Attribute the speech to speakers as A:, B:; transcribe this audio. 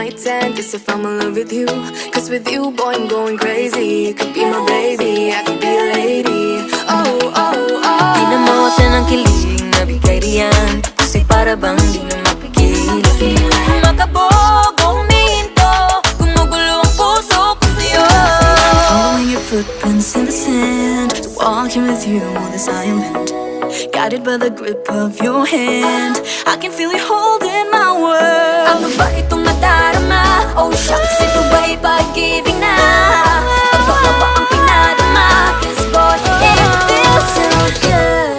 A: night 10. Guess if I'm in love with you, cause with you, boy, I'm going crazy. You could be my baby, I could be a lady. Oh, oh, oh.
B: Di na mawatan ng kilig na bigay riyan, kasi para bang di na mapigilan. Makabog o humihinto, gumugulo ang puso ko sa'yo.
C: Following your footprints in the sand, walking with you on this island, guided by the grip of your hand. I can feel you holding my world.
B: Ano ba itong nadarama? Oh shucks, ito ba'y pag-ibig na? Ano ba ang pinadama? 'Cause boy, it feels so good.